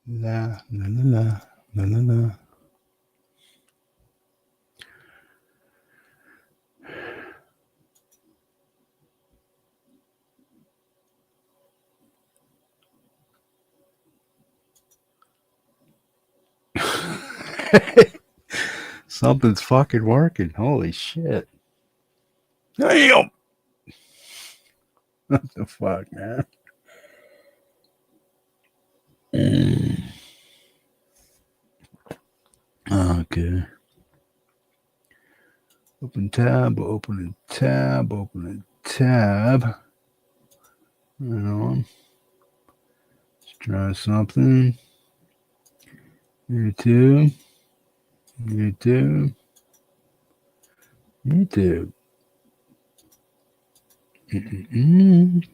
La la la la la la la. Something's fucking working. Holy shit. Damn. What the fuck, man? Okay. Open tab, open a tab, open a tab. Hang on. Let's try something. YouTube. YouTube. YouTube. Mm-mm-mm.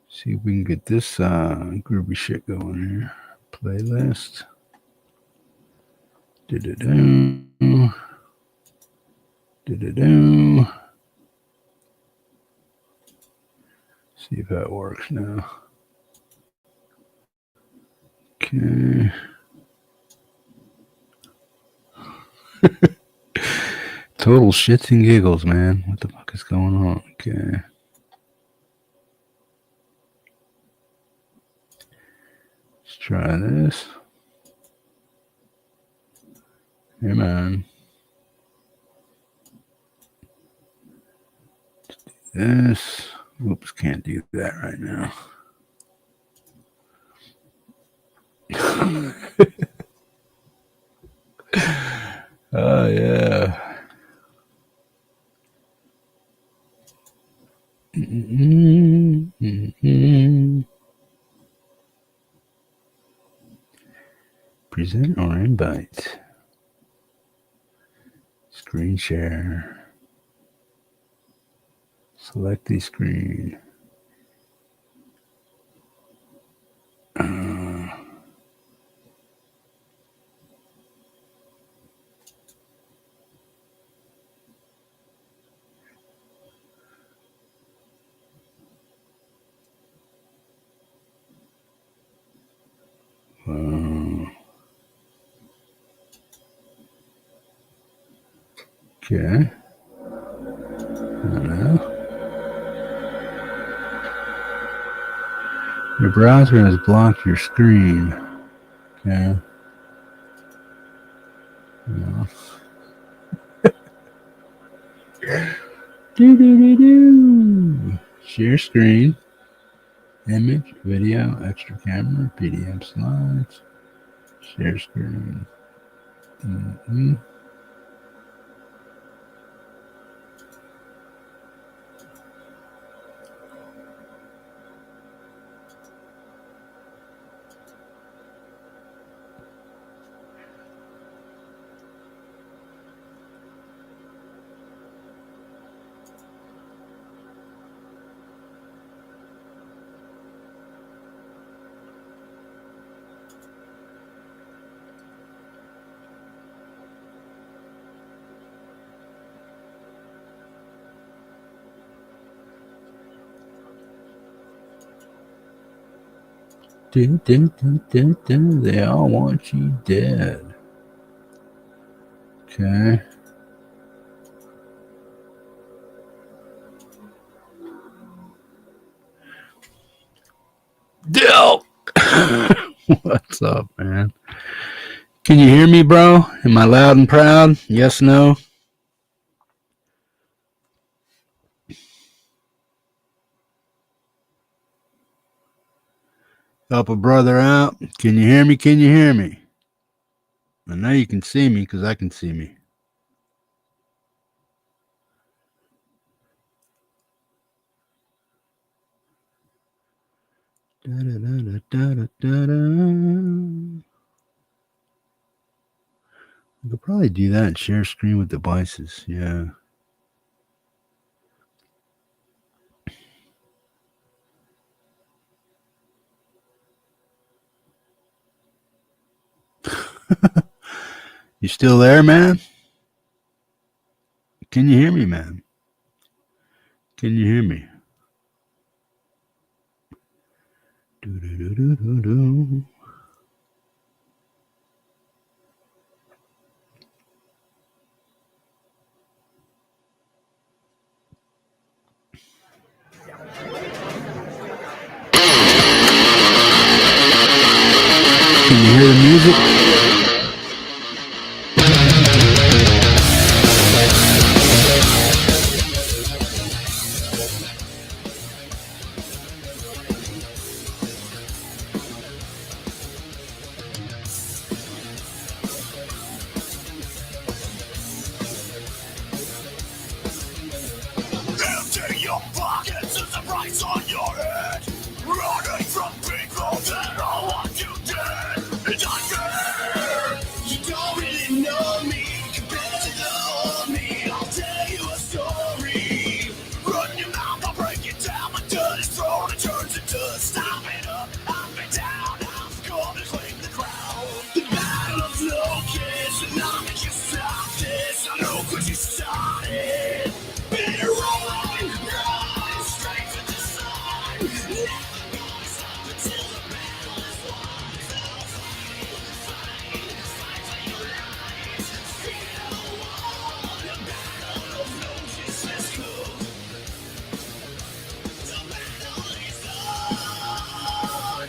See if we can get this groovy shit going here. Playlist. Do-do-do. Do-do-do. See if that works now. Okay. Total shits and giggles, man. What the fuck is going on? Okay. Let's try this. Hey, man. This. Oops, can't do that right now. Oh, yeah. Present or invite. Screen share. Select the screen. Okay. I don't know. Your browser has blocked your screen. Okay. No. Do-do-do-do. Share screen. Image, video, extra camera, PDF slides. Share screen. Mm-hmm. Dun, dun, dun, dun, dun. They all want you dead. Okay. Dill! What's up, man? Can you hear me, bro? Am I loud and proud? Yes, no? Help a brother out. Can you hear me? Can you hear me? I know you can see me because I can see me. I could probably do that and share screen with devices. Yeah. You still there, man? Can you hear me, man? Can you hear me? Do-do-do-do-do-do. Can you hear the music? Empty your pockets as the price on your head. Running from people that all want you dead. It's unfair. You don't really know me compared to the old me. I'll tell you a story. Run your mouth, I'll break it down. My dirt is thrown, it turns into dust. Stop it up, I've been down. I'm gonna claim the crown. The battle of Locusts, and I'll make you stop this. I know 'cause you started. Better run, run straight to the sun. Never gonna stop until the battle is won. So fight for your life. Feel one. The battle of Locusts has come. The battle is on.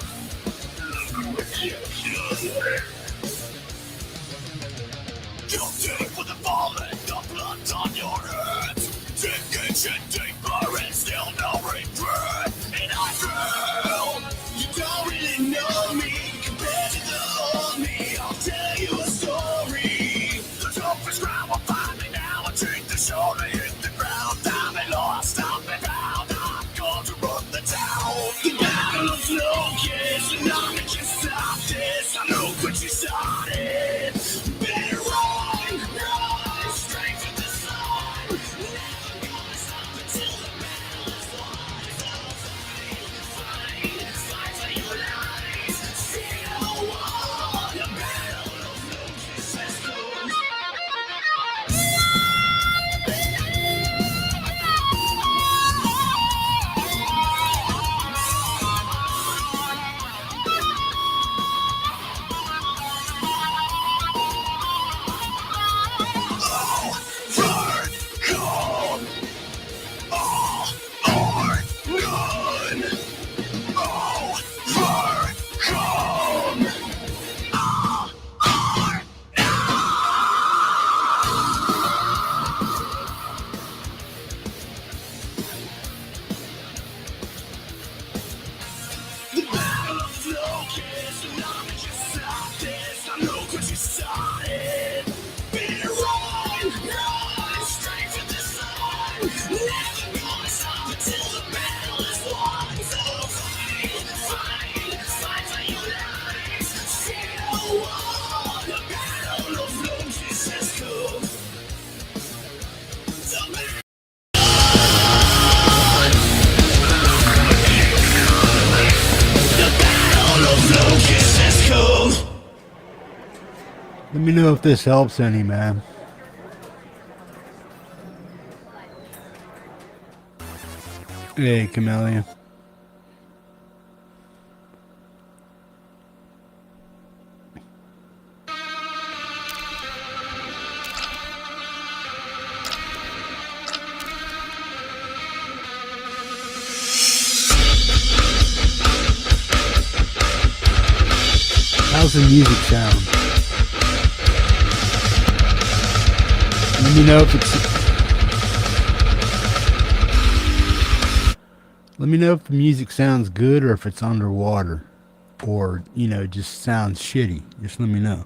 Guilty for the fallen, the blood on your hands. Digging deeper and still no regret. And I feel you don't really know me compared to the old me. I'll tell you a story. The toughest ground will find me now. I take the shoulder, hit the ground. I'm been lost, I'm been bound. I'm going to run the town. The battle of Locusts, and I'm making stop this. I know what you started. Better run, run straight to the sun. Never gonna stop until the battle is won. So fight for your life. Feel one. The battle of Locusts has come. The battle of Locusts, and I'm making stop this. I know 'cause you started. Better run, run straight to the sun. Never gonna stop until the battle is won. So fight for your life. Feel one. The battle of Locusts has come. The battle of Locusts has come. Let me know if this helps any, man. Hey, Camellia. How's the music sound? Let me know if the music sounds good or if it's underwater or, just sounds shitty. Just let me know.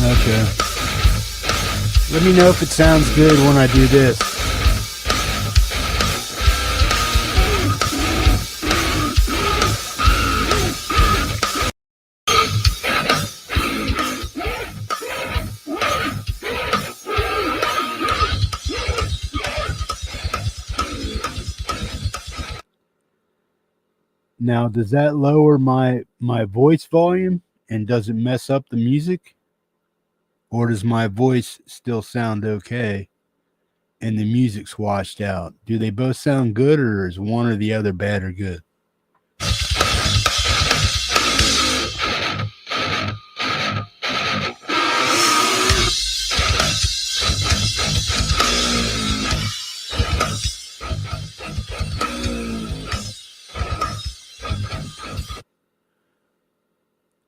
Okay. Let me know if it sounds good when I do this. Now, does that lower my voice volume and does it mess up the music? Or does my voice still sound okay and the music's washed out? Do they both sound good or is one or the other bad or good?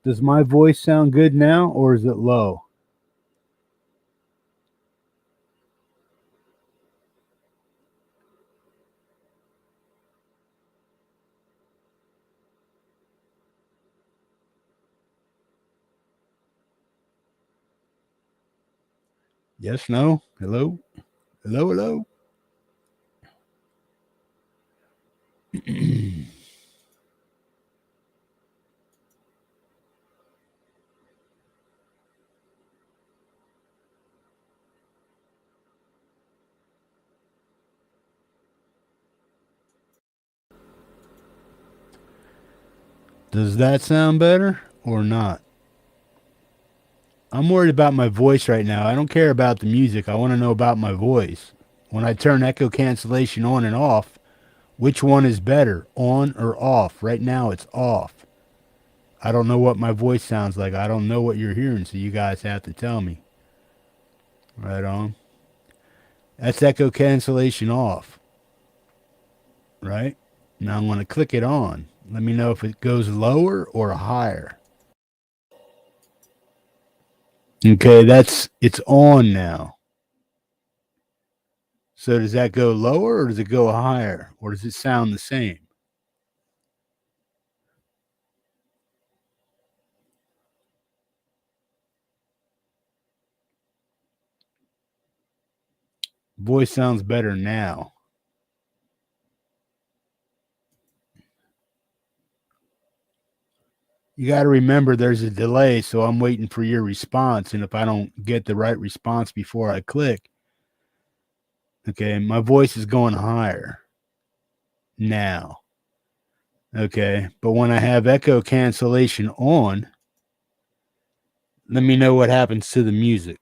Does my voice sound good now or is it low? Yes, no? Hello? Hello, hello? Does that sound better or not? I'm worried about my voice right now. I don't care about the music. I want to know about my voice. When I turn echo cancellation on and off, which one is better, on or off? Right now it's off. I don't know what my voice sounds like. I don't know what you're hearing, so you guys have to tell me. Right on. That's echo cancellation off, right? Now I'm going to click it on. Let me know if it goes lower or higher. Okay, it's on now. So does that go lower or does it go higher? Or does it sound the same? Voice sounds better now. You got to remember there's a delay, so I'm waiting for your response. And if I don't get the right response before I click, okay, my voice is going higher now. Okay, but when I have echo cancellation on, let me know what happens to the music.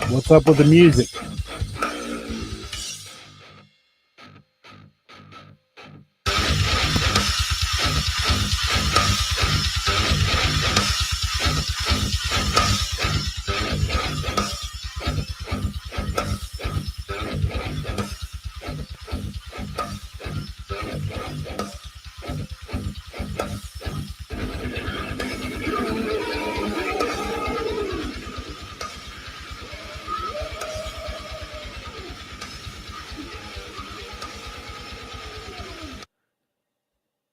What's up with the music?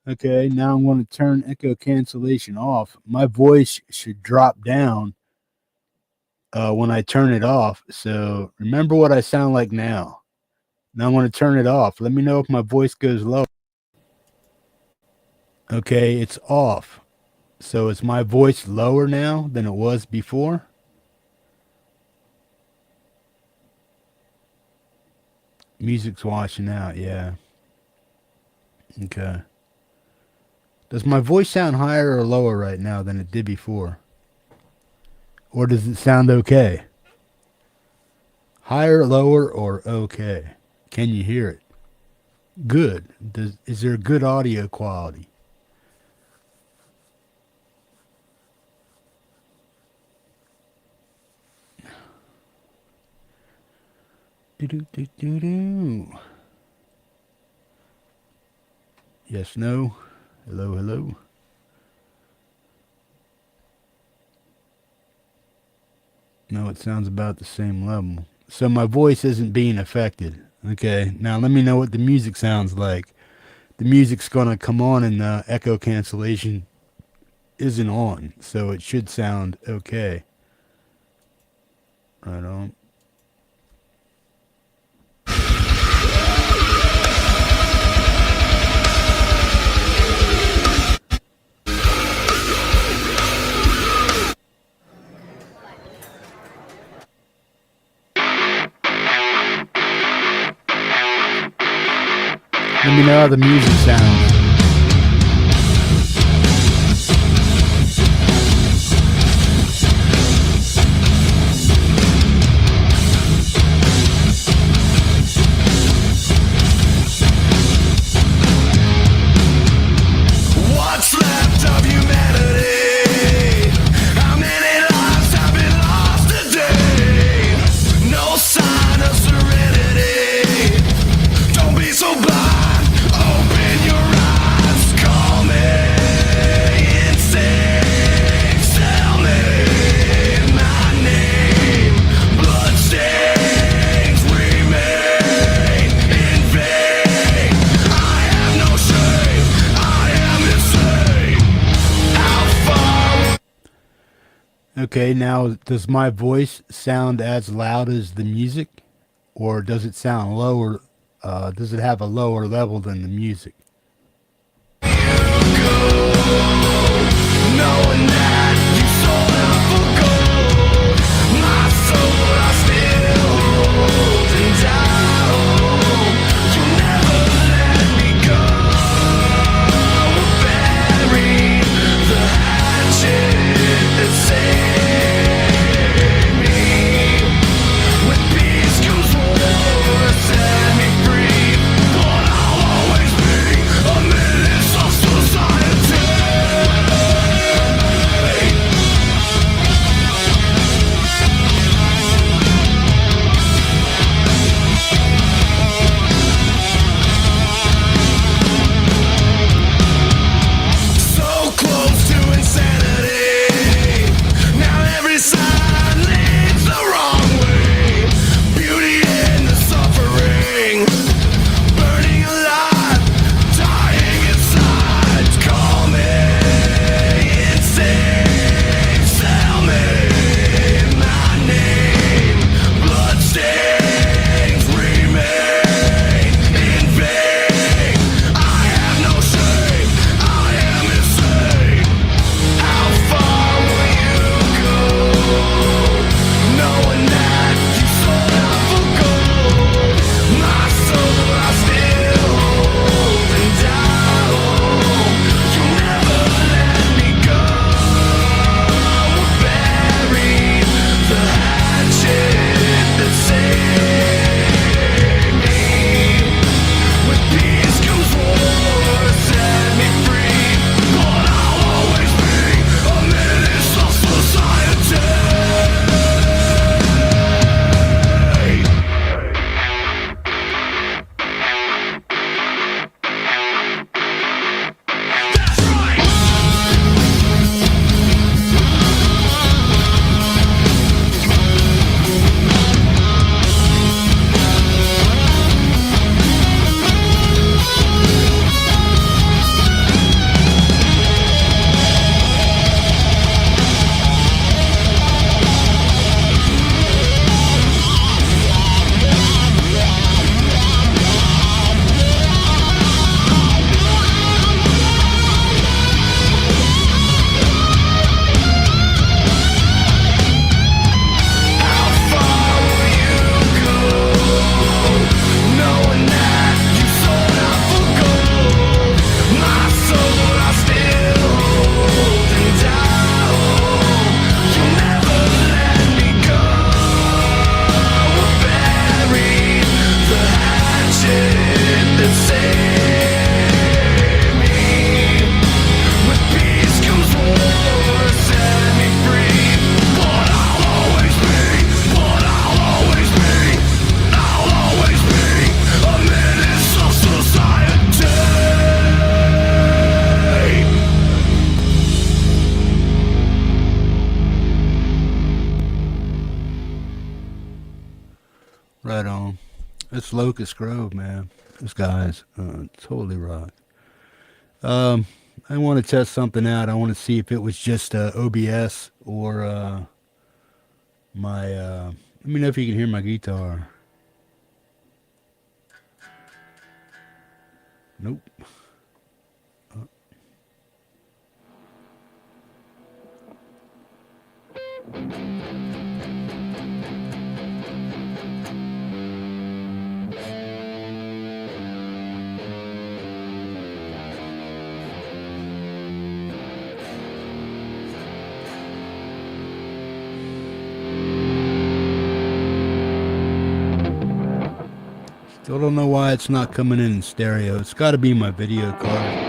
Okay, now I'm going to turn echo cancellation off. My voice should drop down when I turn it off. So remember what I sound like now. Now I'm going to turn it off. Let me know if my voice goes low. Okay, it's off. So is my voice lower now than it was before? Music's washing out, yeah. Okay. Does my voice sound higher or lower right now than it did before? Or does it sound okay? Higher, lower, or okay? Can you hear it? Good. Is there good audio quality? Do do do do do. Yes, no. Hello, hello. No, it sounds about the same level. So my voice isn't being affected. Okay, now let me know what the music sounds like. The music's gonna come on and the echo cancellation isn't on, so it should sound okay. Right on. Let me know how the music sounds. What's left of humanity? How many lives have been lost today? No sign of serenity. Don't be so blind. Open your eyes. Call me insane. Tell me my name. Bloodstains remain in vain. I have no shame. I am insane. How far? Okay, now does my voice sound as loud as the music? Or does it sound lower? Does it have a lower level than the music? Knowing that you sold out for gold, my soul I still hold, and I hope you'll never let me go. Bury the hatchet that saved me. When peace comes, war set me free, but I'll always be a menace of society. Locust Grove, man. Those guys totally rock. I want to test something out. I want to see if it was just OBS or my. Let me know if you can hear my guitar. Nope. Still don't know why it's not coming in stereo. It's got to be my video card.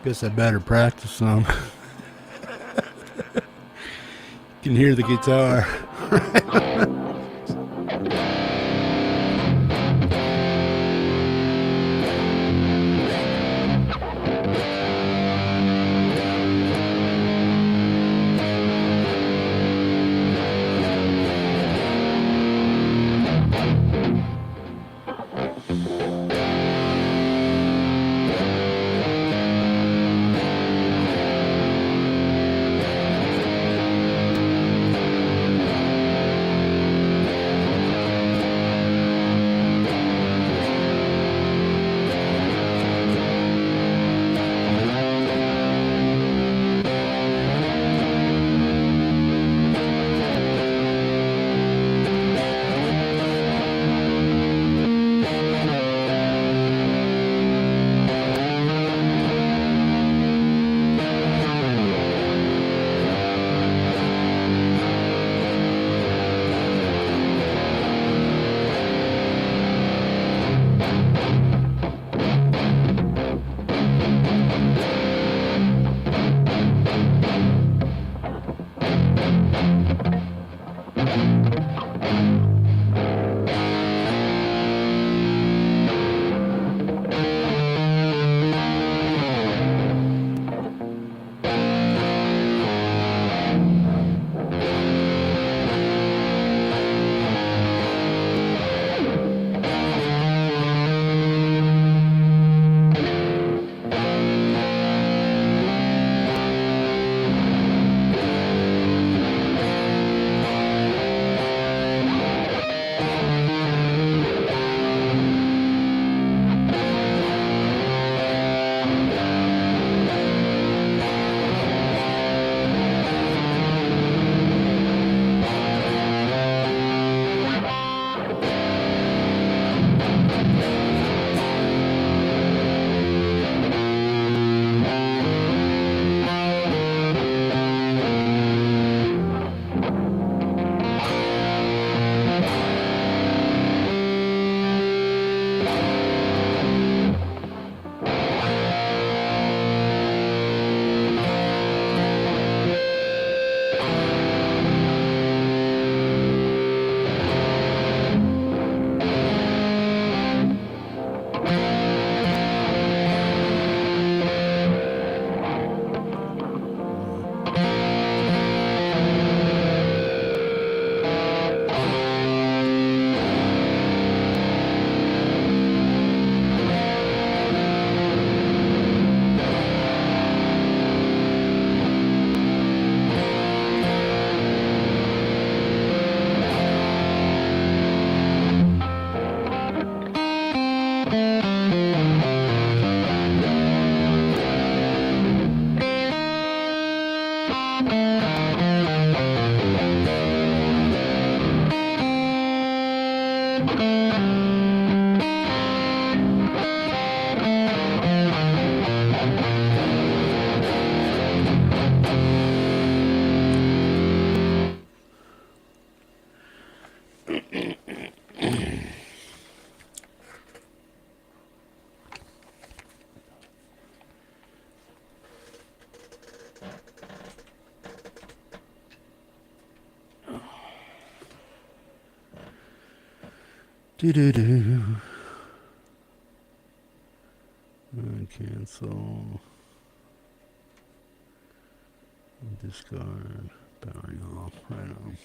Guess I better practice some. You can hear the guitar. Do-do-do. Cancel. Discard. Powering off. Right on.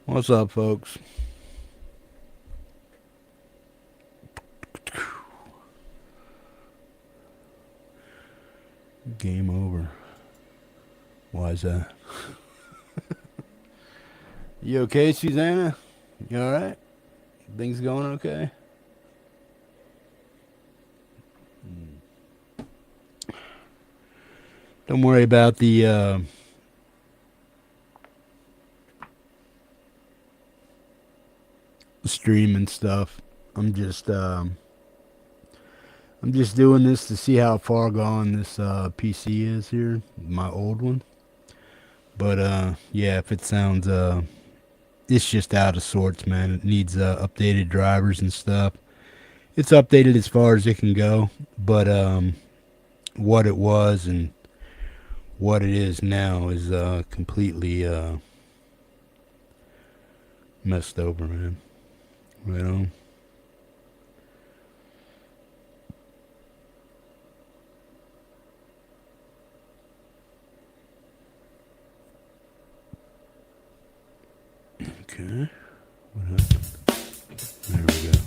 What's up, folks? Game over. Why is that? You okay, Susanna? You alright? Things going okay? Don't worry about the stream and stuff. I'm just doing this to see how far gone this PC is here, my old one. But yeah, if it sounds it's just out of sorts, man. It needs updated drivers and stuff. It's updated as far as it can go, but what it was and what it is now is completely messed over, man. Right on. Okay. What happened? There we go.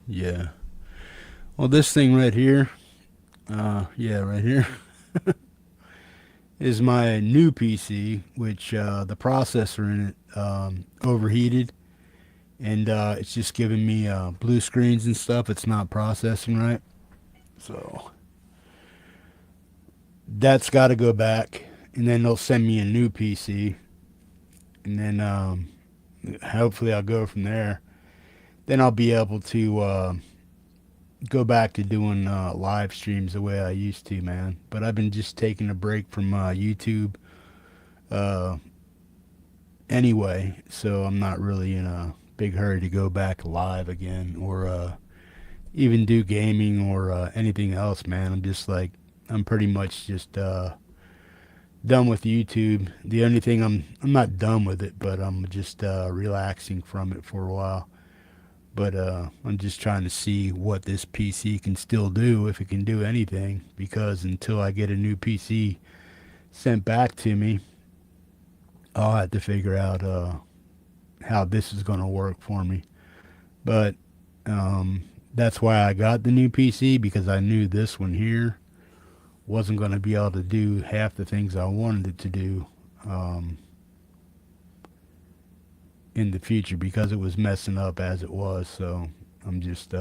Yeah. Well, this thing right here, yeah, right here, is my new PC, which the processor in it overheated, and it's just giving me blue screens and stuff. It's not processing right. So that's got to go back, and then they'll send me a new PC, and then hopefully I'll go from there. Then I'll be able to go back to doing live streams the way I used to, man. But I've been just taking a break from YouTube uh, anyway, so I'm not really in a big hurry to go back live again or even do gaming or anything else, man. I'm just like, I'm pretty much just done with YouTube. The only thing I'm not done with it, but I'm just relaxing from it for a while. But I'm just trying to see what this PC can still do, if it can do anything, because until I get a new PC sent back to me, I'll have to figure out how this is going to work for me. But that's why I got the new PC, because I knew this one here wasn't going to be able to do half the things I wanted it to do in the future, because it was messing up as it was. So I'm just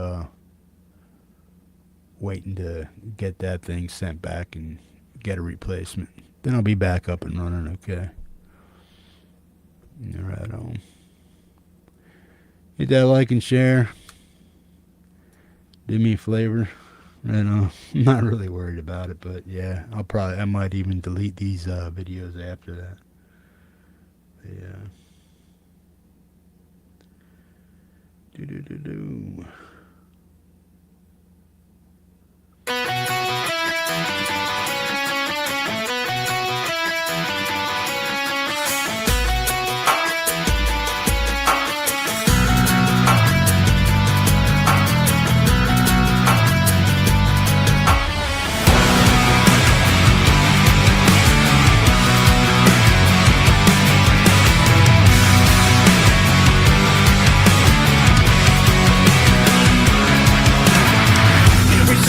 waiting to get that thing sent back and get a replacement. Then I'll be back up and running okay. Right on. Hit that like and share. Do me a favor. Right on. I'm not really worried about it, but yeah, I might even delete these videos after that. Yeah. Do.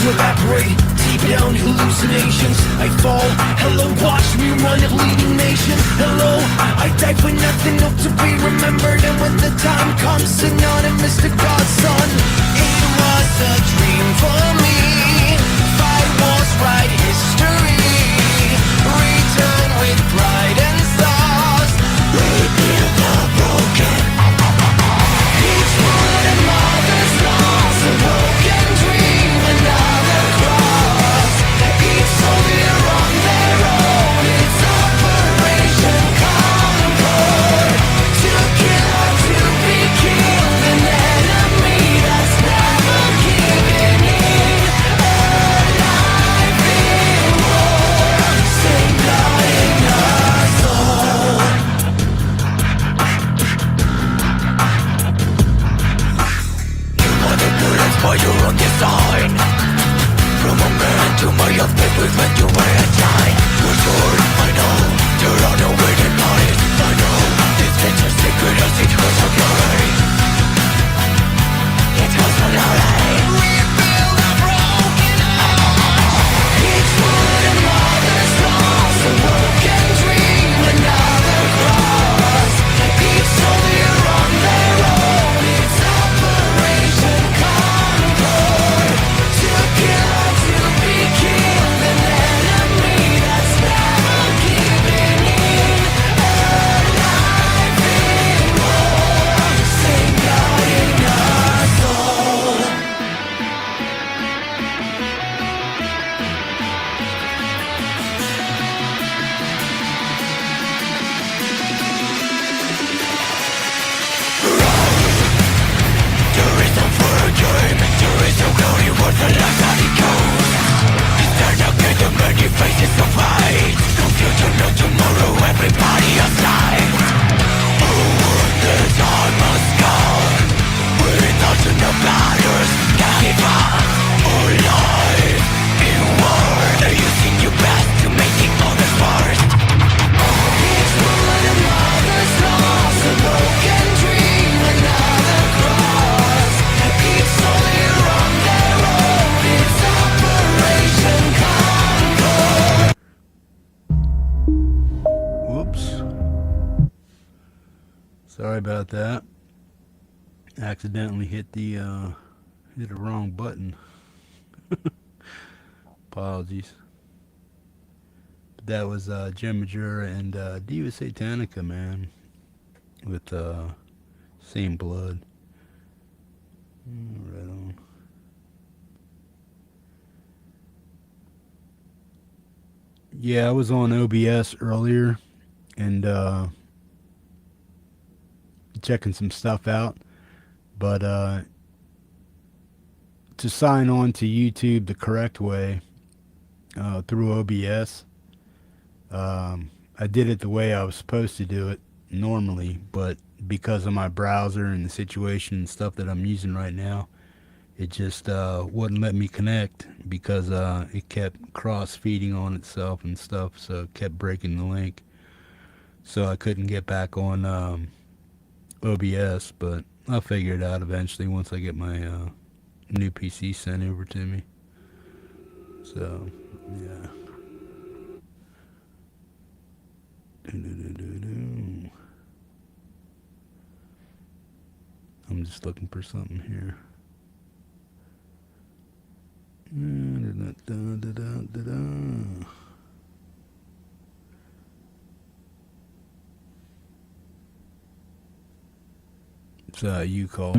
Evaporate, deep down hallucinations. I fall, hello, watch me run a bleeding nation. Hello, I die for nothing, hope to be remembered. And when the time comes, synonymous to God's son. It was a dream for me. Fight was right history. Return with pride and stars. Rebuild the broken. Each one of mother's lost, a broken dream. Another cross. Each soldier on their own. It's Operation Concord. To kill or to be killed. An enemy that's never given in. Alive in war. Same blood in our soul. You want the bullets for your own design. From a man to my faith with when you were a child. For sure, I know there are no waiting bodies. I know this thing's as secret as it was a glory. It was a glory. Rebuild a broken heart. Each one of mother's lost, a broken dream, another cross. Each soldier on their own. It's Operation Concord. To kill or to be killed. An enemy that's never given in. Alive in war. Same blood in our soul. There is no for a dream. There is no glory for the life that it goes. Stand against the many faces of fight. No future, no tomorrow, everybody aside. Oh, the time must come. Without no batters, can't give up. Or life in war. They're using your best to making others worse. Each one of mother's lost, a broken that. Accidentally hit the wrong button. Apologies. But that was Jim Majura and Diva Satanica, man, with Same Blood. Right on. Yeah, I was on OBS earlier and checking some stuff out, but to sign on to YouTube the correct way through OBS, I did it the way I was supposed to do it normally, but because of my browser and the situation and stuff that I'm using right now, it just wouldn't let me connect because it kept cross-feeding on itself and stuff, so it kept breaking the link. So I couldn't get back on OBS, but I'll figure it out eventually once I get my new PC sent over to me. So, yeah. I'm just looking for something here. It's you call.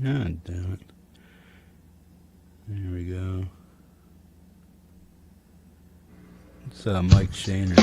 God damn it. There we go. It's Mike Shaner.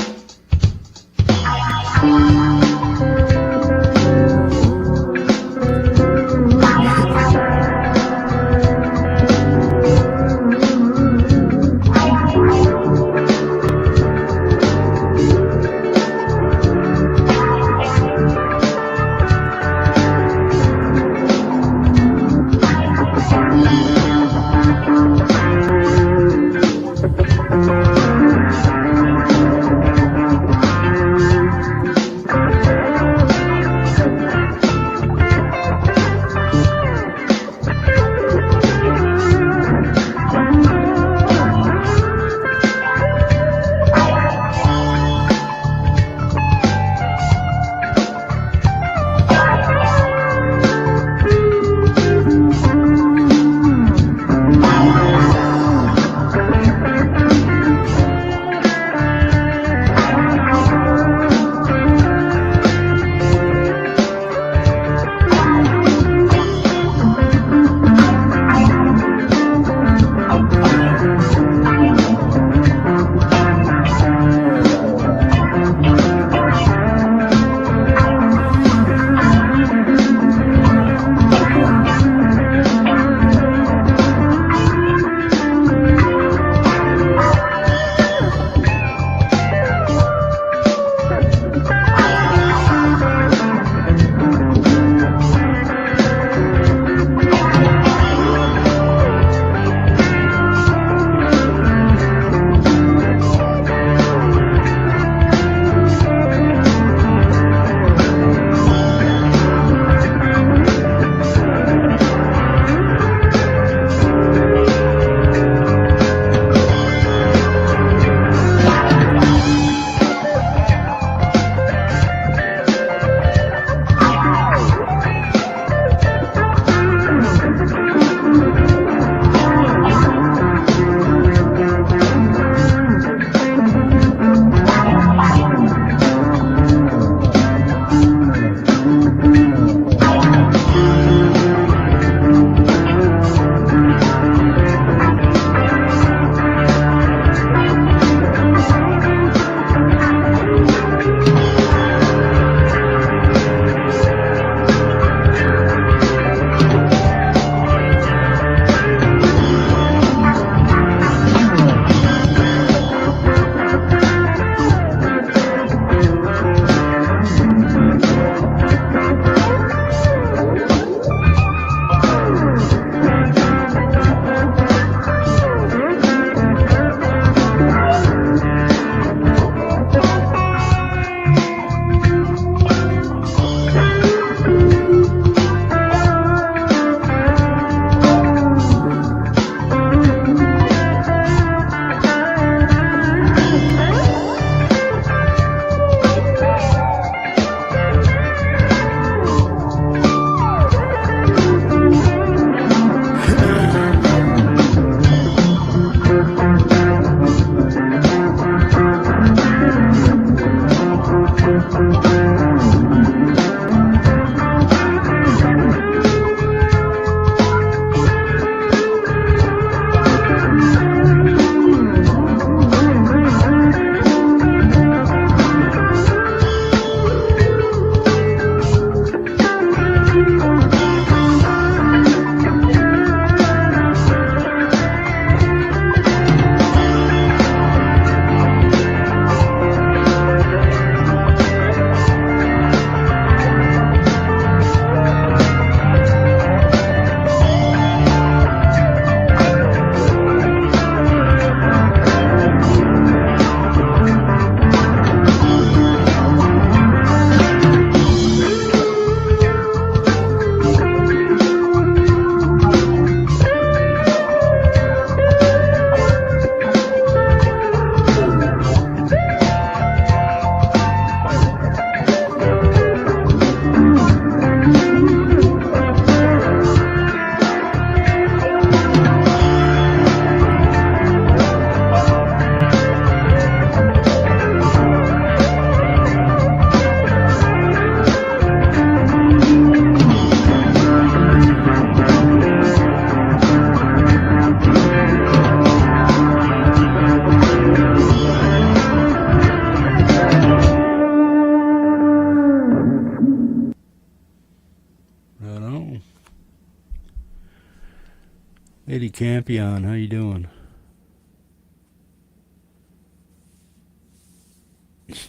Howdy, Campion. How you doing?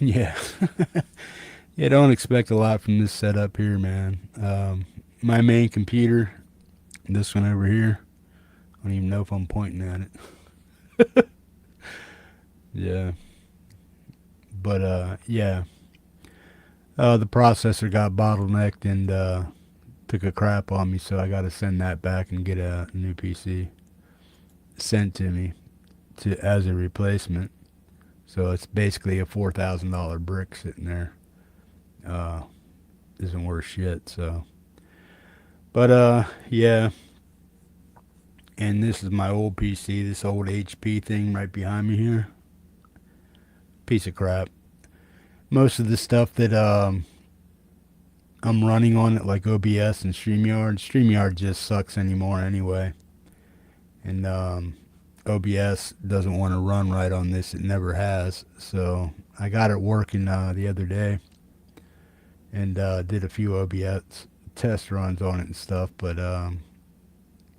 Yeah. Yeah, don't expect a lot from this setup here, man. My main computer, this one over here. I don't even know if I'm pointing at it. Yeah. But yeah. The processor got bottlenecked and took a crap on me, so I got to send that back and get a new PC sent to me to as a replacement. So it's basically a $4,000 brick sitting there. Uh, isn't worth shit. So, but yeah. And this is my old PC. This old HP thing right behind me here. Piece of crap. Most of the stuff that I'm running on it, like OBS and StreamYard just sucks anymore anyway. And OBS doesn't want to run right on this. It never has. So I got it working the other day and did a few OBS test runs on it and stuff. But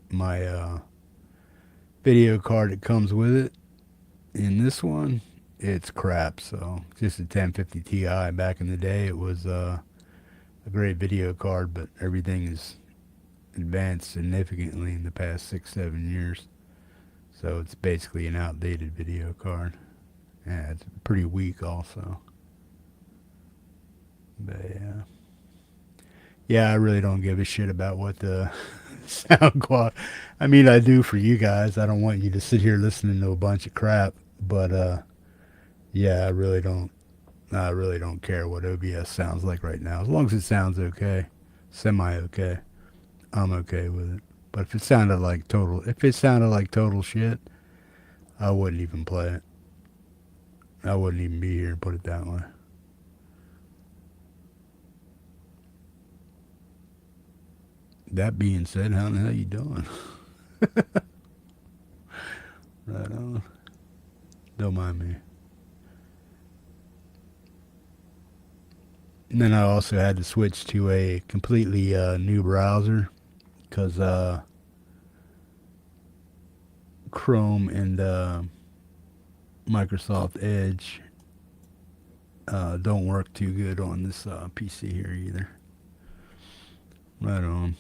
my video card that comes with it in this one, it's crap. So just a 1050 Ti. Back in the day, it was a great video card, but everything has advanced significantly in the past 6, 7 years. So it's basically an outdated video card. Yeah, it's pretty weak also. But yeah. Yeah, I really don't give a shit about what the sound quality. I mean, I do for you guys. I don't want you to sit here listening to a bunch of crap. But yeah, I really don't. I really don't care what OBS sounds like right now. As long as it sounds okay, semi okay, I'm okay with it. But if it sounded like total shit, I wouldn't even play it. I wouldn't even be here. Put it that way. That being said, how the hell you doing? Right on. Don't mind me. And then I also had to switch to a completely new browser because Chrome and Microsoft Edge don't work too good on this PC here either. Right on.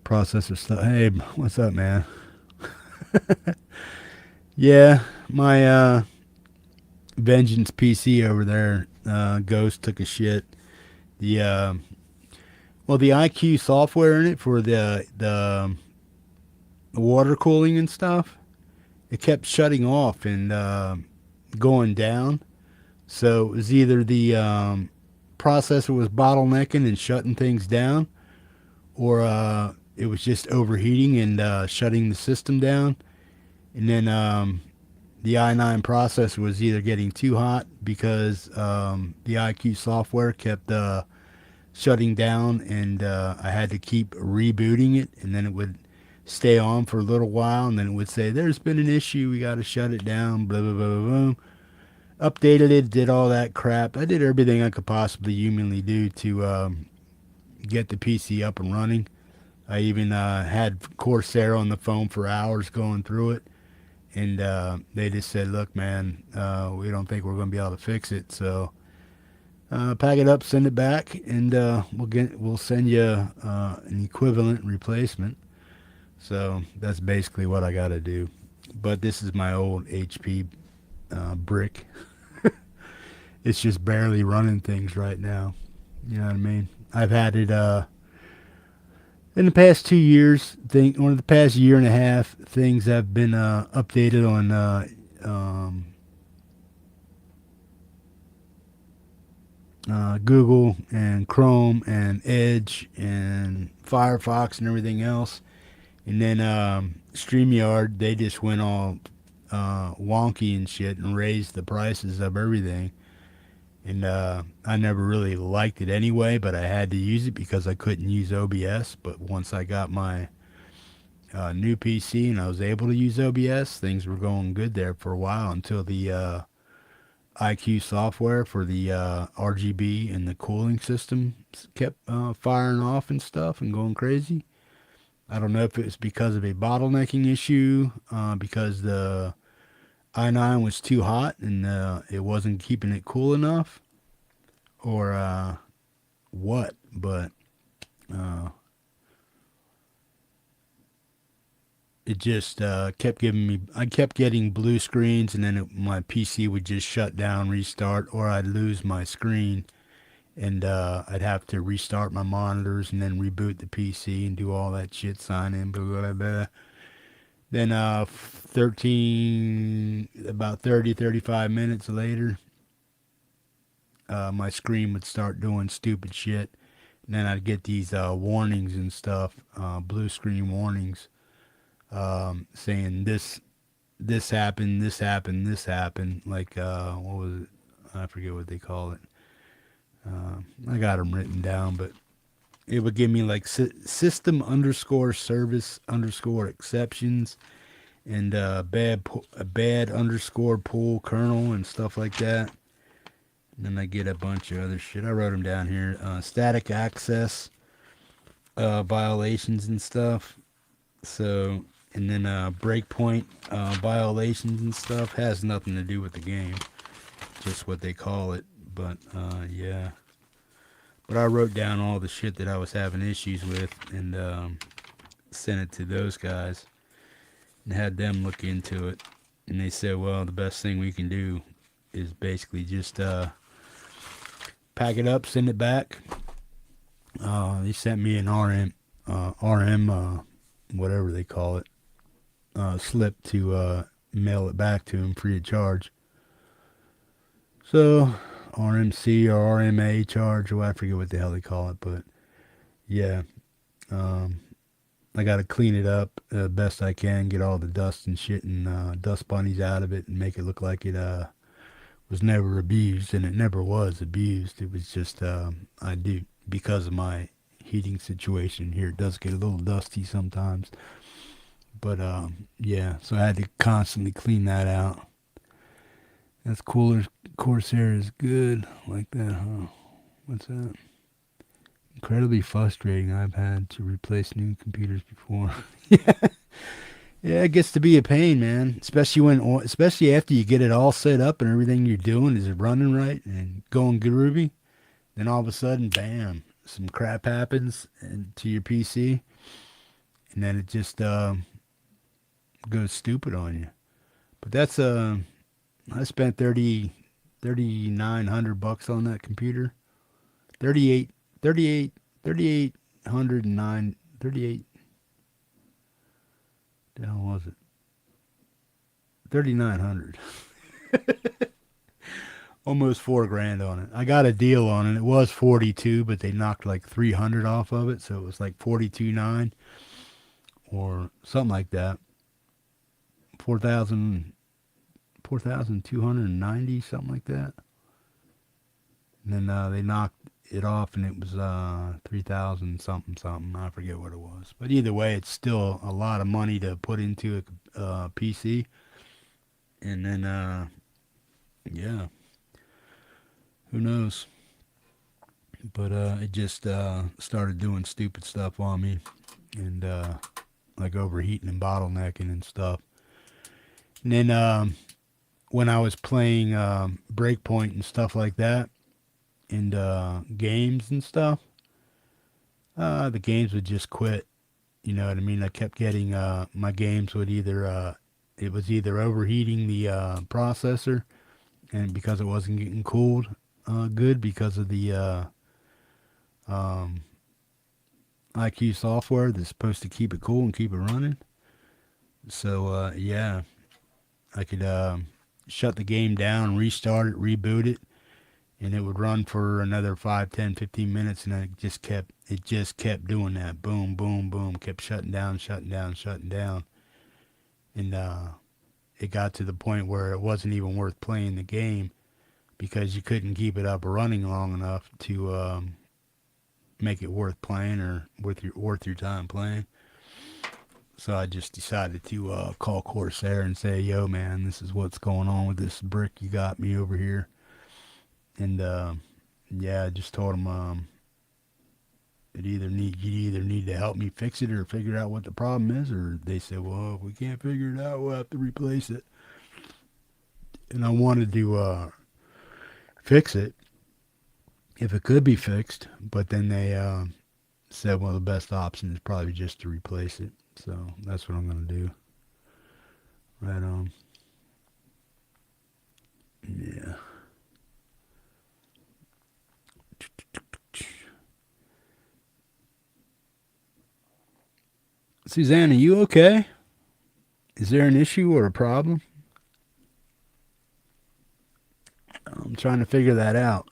Processor stuff. Hey, what's up, man? Yeah, my Vengeance PC over there, Ghost took a shit. The well, the IQ software in it for the water cooling and stuff, it kept shutting off and going down. So it was either the processor was bottlenecking and shutting things down, or it was just overheating and shutting the system down. And then the i9 processor was either getting too hot because the IQ software kept shutting down, and I had to keep rebooting it, and then it would stay on for a little while, and then it would say, "There's been an issue. We got to shut it down." Blah blah blah blah blah. Updated it, did all that crap. I did everything I could possibly humanly do to get the PC up and running. I even had Corsair on the phone for hours going through it, and they just said, "Look, man, we don't think we're going to be able to fix it. So pack it up, send it back, and we'll send you an equivalent replacement." So that's basically what I got to do. But this is my old HP brick. It's just barely running things right now. You know what I mean? I've had it in the past 2 years. One of the past year and a half, things have been updated on Google and Chrome and Edge and Firefox and everything else. And then StreamYard, they just went all wonky and shit and raised the prices of everything. And I never really liked it anyway, but I had to use it because I couldn't use OBS. But once I got my new PC and I was able to use OBS, things were going good there for a while until the IQ software for the RGB and the cooling system kept firing off and stuff and going crazy. I don't know if it was because of a bottlenecking issue, because the i9 was too hot and it wasn't keeping it cool enough, or what. But uh, it just kept giving me. I kept getting blue screens, and then my PC would just shut down, restart, or I'd lose my screen, and I'd have to restart my monitors and then reboot the PC and do all that shit, sign in, blah blah blah. Then 35 minutes later, my screen would start doing stupid shit. And then I'd get these warnings and stuff, blue screen warnings, saying this happened, this happened, this happened. Like what was it? I forget what they call it. I got them written down, but it would give me like system underscore service underscore exceptions, and bad underscore pool kernel and stuff like that. And then I get a bunch of other shit. I wrote them down here. Static access violations and stuff. So, and then breakpoint violations and stuff has nothing to do with the game, just what they call it. But yeah. But I wrote down all the shit that I was having issues with and sent it to those guys and had them look into it. And they said, well, the best thing we can do is basically just pack it up, send it back. They sent me an whatever they call it, slip to mail it back to him free of charge. So RMC or RMA charge, or I forget what the hell they call it, but yeah, um, I got to clean it up best I can, get all the dust and shit and dust bunnies out of it, and make it look like it was never abused, and it never was abused. It was just I do, because of my heating situation here. It does get a little dusty sometimes, but yeah. So I had to constantly clean that out. That's cooler. Corsair is good like that, huh? What's that? Incredibly frustrating. I've had to replace new computers before. Yeah, it gets to be a pain, man. Especially after you get it all set up and everything you're doing is running right and going groovy. Then all of a sudden, bam, some crap happens to your PC, and then it just goes stupid on you. But that's I spent 3,900 bucks on that computer. 38, 38, 3,809, 38. The hell was it? 3,900. Almost 4 grand on it. I got a deal on it. It was 42, but they knocked like 300 off of it, so it was like 42.9 or something like that. 4,000, 4,290, something like that. And then they knocked it off, and it was 3,000 something something. I forget what it was, but either way, it's still a lot of money to put into a PC. And then yeah, who knows? But it just started doing stupid stuff on me, and like overheating and bottlenecking and stuff. And then when I was playing Breakpoint and stuff like that, and games and stuff, the games would just quit. You know what I mean? I kept getting my games would either it was either overheating the processor, and because it wasn't getting cooled good because of the um, IQ software that's supposed to keep it cool and keep it running. So yeah, I could shut the game down, restart it, reboot it, and it would run for another 5, 10, 15 minutes, and then it just kept doing that. Boom, boom, boom, kept shutting down, shutting down, shutting down, and it got to the point where it wasn't even worth playing the game because you couldn't keep it up running long enough to make it worth playing or worth your time playing. So I just decided to call Corsair and say, "Yo, man, this is what's going on with this brick you got me over here." And yeah, I just told him You either need to help me fix it or figure out what the problem is, or they said, well, if we can't figure it out, we'll have to replace it. And I wanted to fix it if it could be fixed, but then they said, well, the best option is probably just to replace it. So that's what I'm gonna do. Right on. Yeah. Suzanne, are you okay? Is there an issue or a problem? I'm trying to figure that out.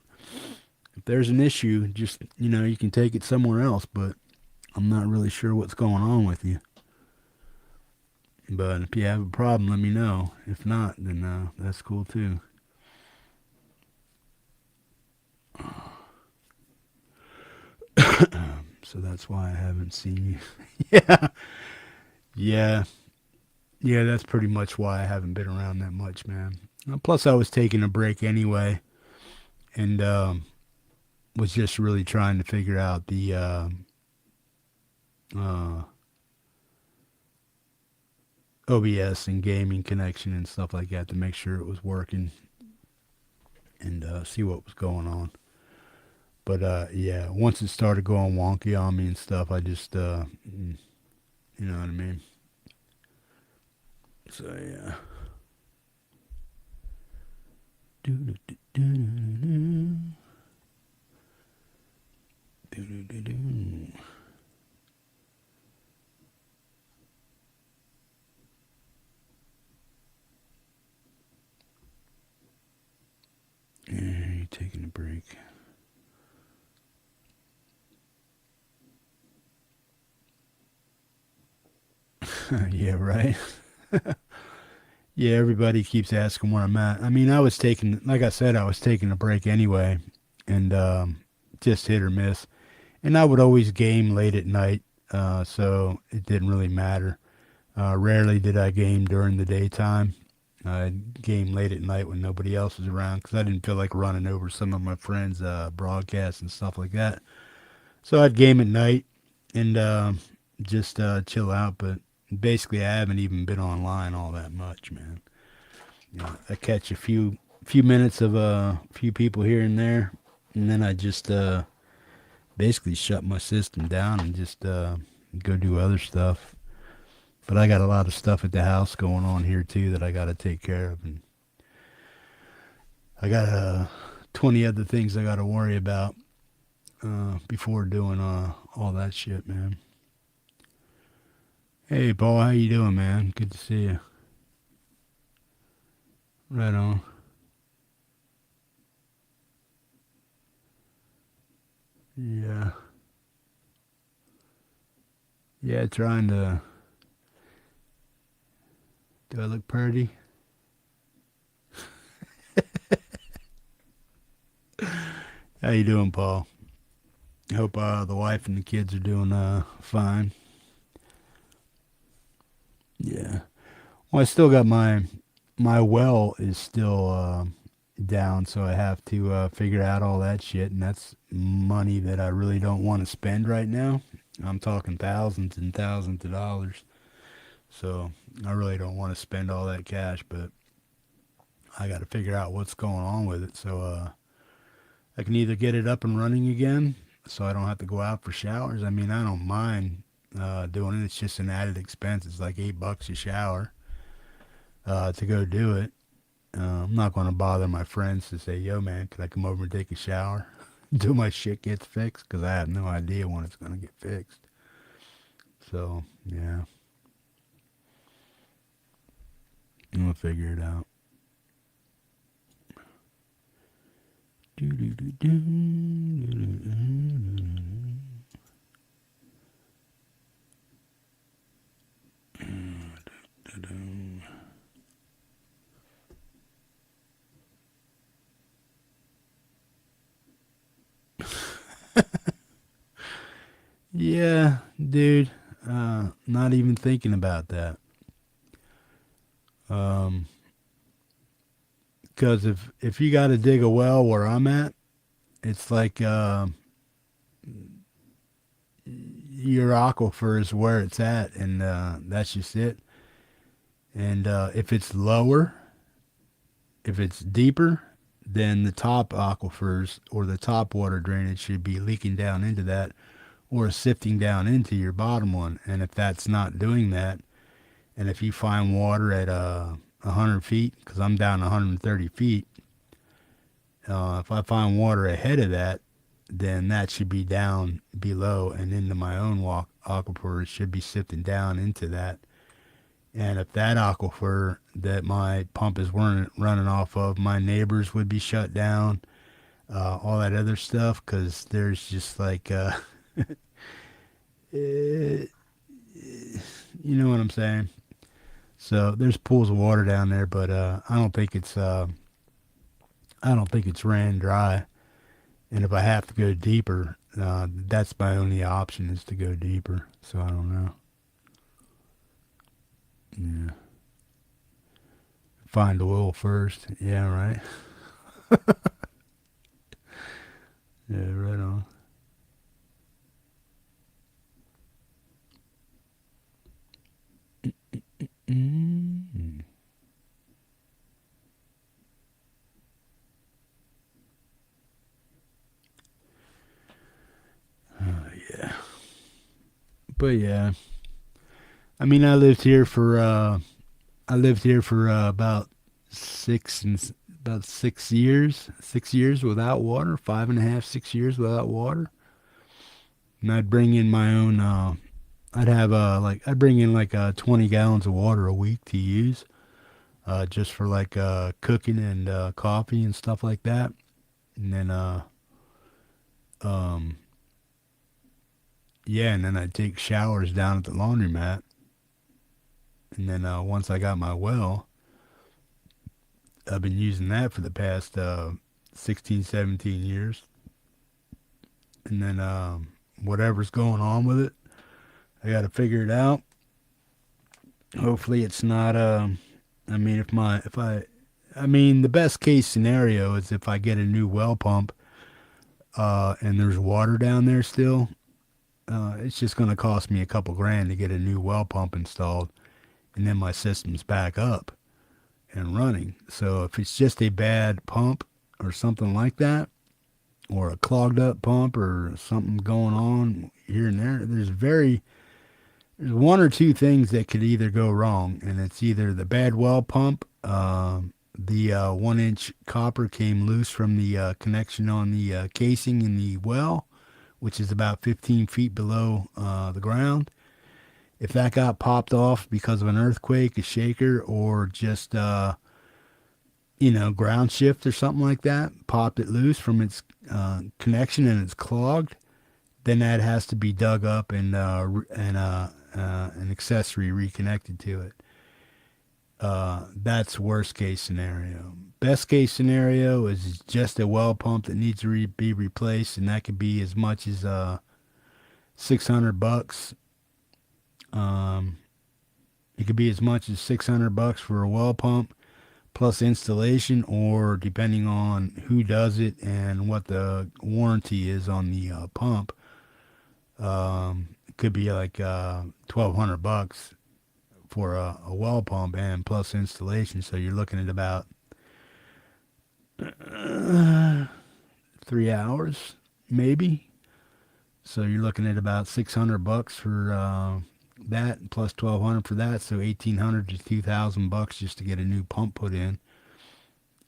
If there's an issue, just, you can take it somewhere else, but I'm not really sure what's going on with you. But if you have a problem, let me know. If not, then that's cool too. So that's why I haven't seen you. Yeah. Yeah. Yeah, that's pretty much why I haven't been around that much, man. Plus, I was taking a break anyway, and was just really trying to figure out the uh, OBS and gaming connection and stuff like that to make sure it was working and see what was going on. But yeah, once it started going wonky on me and stuff, I just, you know what I mean? So yeah. Yeah, you're taking a break. Yeah, right. Yeah, everybody keeps asking where I'm at. I mean, like I said, I was taking a break anyway, and just hit or miss. And I would always game late at night, so it didn't really matter. Rarely did I game during the daytime. I'd game late at night when nobody else was around because I didn't feel like running over some of my friends' broadcasts and stuff like that. So I'd game at night and just chill out. But basically, I haven't even been online all that much, man. I catch a few minutes of a few people here and there, and then I just basically shut my system down and just go do other stuff. But I got a lot of stuff at the house going on here too that I got to take care of, and I got 20 other things I got to worry about before doing all that shit, man. Hey, Paul, how you doing, man? Good to see you. Right on. Yeah, yeah. Trying to. Do I look pretty? How you doing, Paul? Hope the wife and the kids are doing fine. Yeah. Well, I still got my well is still down, so I have to figure out all that shit, and that's money that I really don't want to spend right now. I'm talking thousands and thousands of dollars, so I really don't want to spend all that cash, but I got to figure out what's going on with it, so I can either get it up and running again, so I don't have to go out for showers. I mean, I don't mind doing it. It's just an added expense. It's like $8 a shower to go do it. I'm not going to bother my friends to say, yo, man, can I come over and take a shower? Until my shit gets fixed, because I have no idea when it's going to get fixed. So, yeah, I'm going to figure it out. Yeah, dude, not even thinking about that. Um, Because if you got to dig a well where I'm at, it's like your aquifer is where it's at, and that's just it. And if it's lower, if it's deeper, then the top aquifers or the top water drainage should be leaking down into that or sifting down into your bottom one. And if that's not doing that, and if you find water at 100 feet, because I'm down 130 feet, if I find water ahead of that, then that should be down below and into my own aquifer. It should be sifting down into that. And if that aquifer that my pump is running off of, my neighbors would be shut down, all that other stuff, because there's just like, you know what I'm saying? So there's pools of water down there, but I don't think it's ran dry. And if I have to go deeper, that's my only option is to go deeper. So I don't know. Yeah. Find oil first. Yeah, right. Yeah, right on. Mm-hmm. Yeah. But yeah, I mean, I lived here for about 6 years, 6 years without water, 5.5, 6 years without water. And I'd bring in my own. I'd bring in like 20 gallons of water a week to use, just for like cooking and coffee and stuff like that. And then um, yeah, and then I'd take showers down at the laundromat. And then once I got my well, I've been using that for the past 16, 17 years. And then whatever's going on with it, I got to figure it out. Hopefully, it's not. I mean, I mean, the best case scenario is if I get a new well pump, and there's water down there still. It's just going to cost me a couple grand to get a new well pump installed, and then my system's back up and running. So if it's just a bad pump or something like that, or a clogged up pump or something going on here and there, there's one or two things that could either go wrong, and it's either the bad well pump, the 1 inch copper came loose from the connection on the casing in the well, which is about 15 feet below the ground. If that got popped off because of an earthquake, a shaker, or just ground shift or something like that, popped it loose from its connection and it's clogged, then that has to be dug up and an accessory reconnected to it. That's worst case scenario. Best case scenario is just a well pump that needs to be replaced, and that could be as much as $600. Um, it could be as much as $600 for a well pump plus installation, or depending on who does it and what the warranty is on the pump, it could be like $1,200 for a well pump and plus installation. So you're looking at about 3 hours, maybe. So you're looking at about $600 for that, plus 1,200 for that. So 1,800 to $2,000 just to get a new pump put in.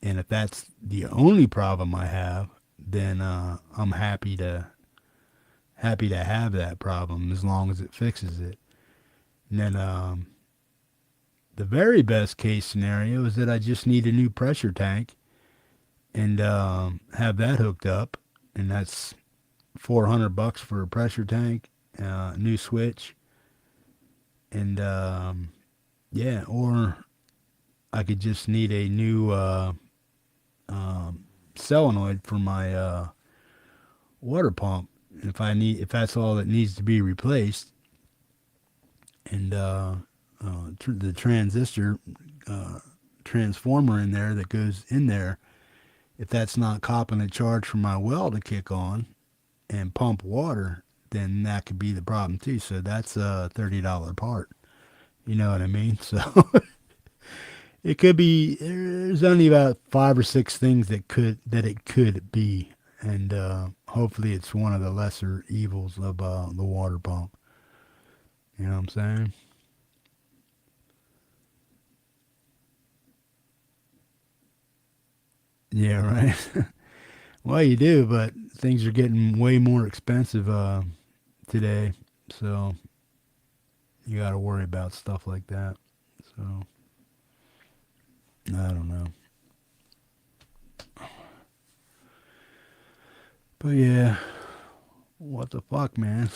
And if that's the only problem I have, then I'm happy to have that problem as long as it fixes it. And then the very best case scenario is that I just need a new pressure tank and have that hooked up, and that's $400 for a pressure tank, new switch, and yeah, or I could just need a new solenoid for my water pump if that's all that needs to be replaced, and the transistor transformer in there that goes in there, if that's not copping a charge for my well to kick on and pump water, then that could be the problem too. So that's a $30 part. You know what I mean? So it could be. There's only about 5 or 6 things that it could be, and hopefully it's one of the lesser evils of the water pump. You know what I'm saying? Yeah, right. Well, you do, but things are getting way more expensive today, so you got to worry about stuff like that. So I don't know, but yeah, what the fuck, man?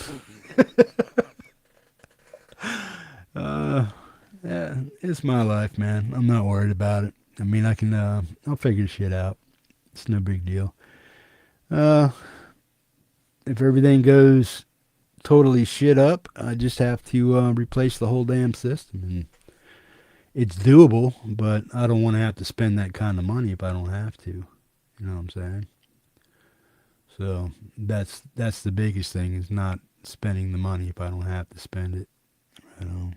Uh, yeah, it's my life, man. I'm not worried about it. I mean, I'll figure shit out. It's no big deal. Uh, if everything goes totally shit up, I just have to replace the whole damn system, and it's doable. But I don't want to have to spend that kind of money if I don't have to. You know what I'm saying? So that's the biggest thing is not spending the money if I don't have to spend it. You know.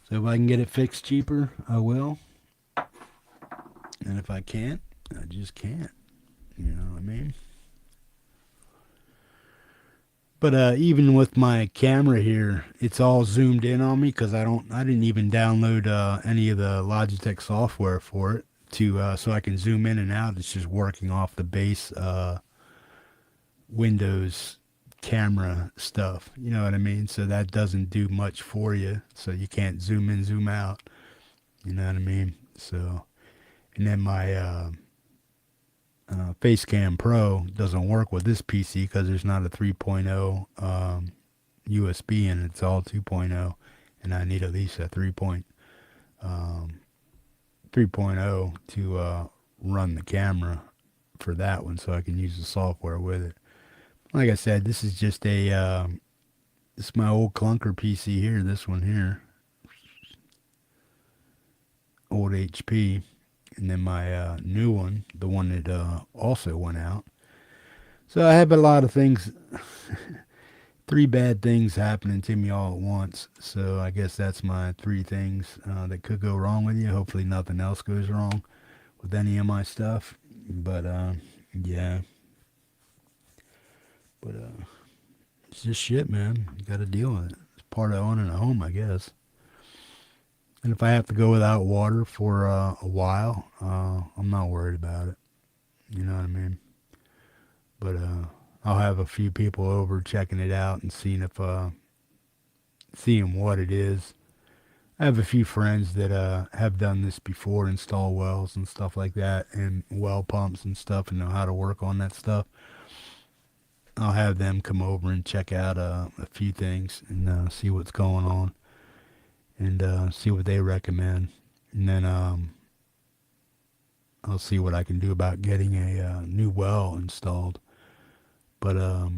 So if I can get it fixed cheaper, I will. And if I can't, I just can't. You know what I mean? But even with my camera here, it's all zoomed in on me because I didn't even download any of the Logitech software for it to so I can zoom in and out. It's just working off the base Windows camera stuff. You know what I mean? So that doesn't do much for you. So you can't zoom in, zoom out. You know what I mean? So, and then my Facecam Pro doesn't work with this PC because there's not a 3.0 USB in it. It's all 2.0, and I need at least a 3.0 to run the camera for that one, so I can use the software with it. Like I said, this is just this is my old clunker PC here. This one here, old HP. And then my new one, the one that also went out. So I have a lot of things, 3 bad things happening to me all at once. So I guess that's my 3 things that could go wrong with you. Hopefully nothing else goes wrong with any of my stuff. But yeah. But it's just shit, man. You got to deal with it. It's part of owning a home, I guess. And if I have to go without water for a while, I'm not worried about it. You know what I mean? But I'll have a few people over checking it out and seeing if seeing what it is. I have a few friends that have done this before, install wells and stuff like that, and well pumps and stuff, and know how to work on that stuff. I'll have them come over and check out a few things and see what's going on. And see what they recommend. And then I'll see what I can do about getting a new well installed. But I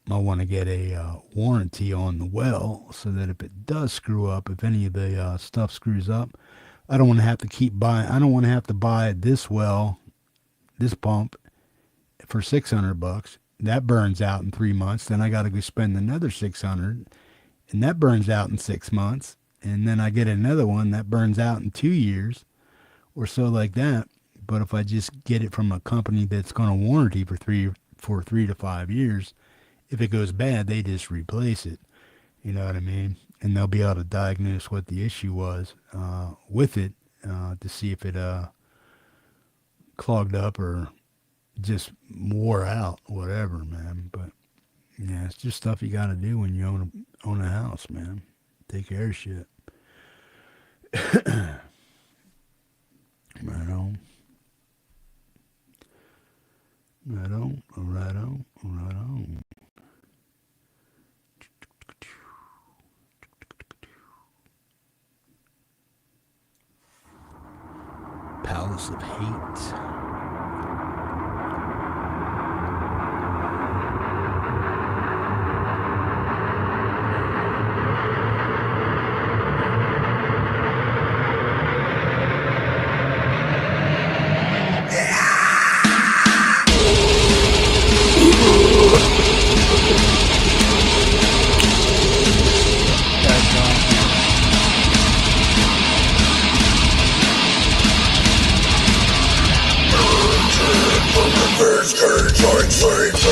want to get a warranty on the well so that if it does screw up, if any of the stuff screws up, I don't want to have to keep buying. I don't want to have to buy this well, this pump, for $600. That burns out in 3 months. Then I got to go spend another 600. And that burns out in 6 months. And then I get another one that burns out in 2 years or so like that. But if I just get it from a company that's going to warranty for 3 to 5 years, if it goes bad, they just replace it. You know what I mean? And they'll be able to diagnose what the issue was with it to see if it clogged up or just wore out, whatever, man. But yeah, it's just stuff you got to do when you own a house, man. Take care of shit. Right on. Right on. Right on. Right on. Palace of Hate. Burning, burning, burning.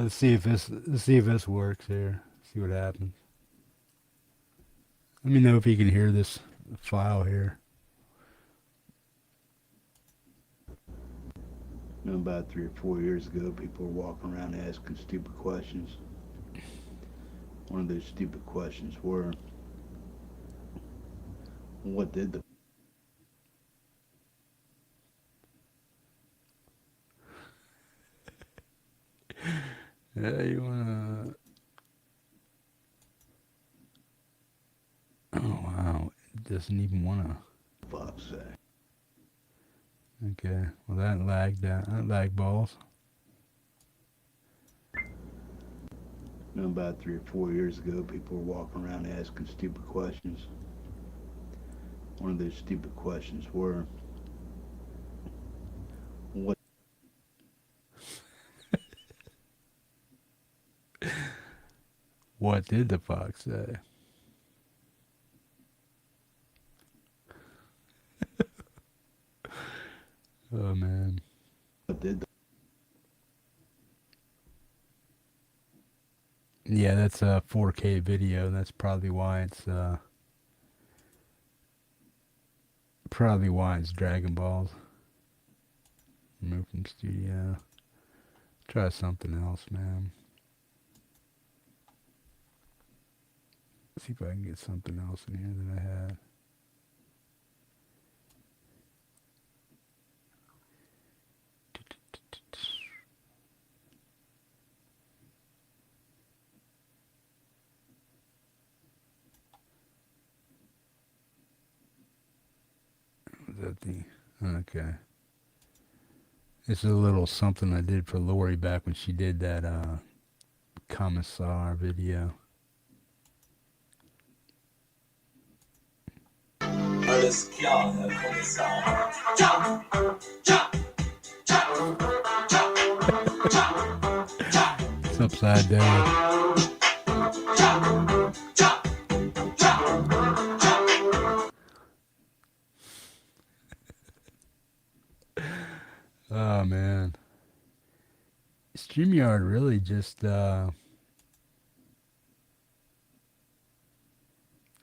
Let's see if this works here. See what happens. Let me know if you can hear this file here. You know, about 3 or 4 years ago, people were walking around asking stupid questions. One of those stupid questions were, what did the Yeah, you wanna Oh wow. It doesn't even wanna fuck say. Okay. Well that lagged out. That lagged balls. You know, about 3 or 4 years ago, people were walking around asking stupid questions. One of those stupid questions were, what What did the fox say? Oh man. What did the Yeah, that's a 4K video. That's probably why it's Dragon Balls. Remove from studio. Try something else, man. See if I can get something else in here that I had. Was that the Okay. This is a little something I did for Lori back when she did that Commissar video. Alles klar, Herr Kommissar. It's upside down. Oh man. StreamYard really just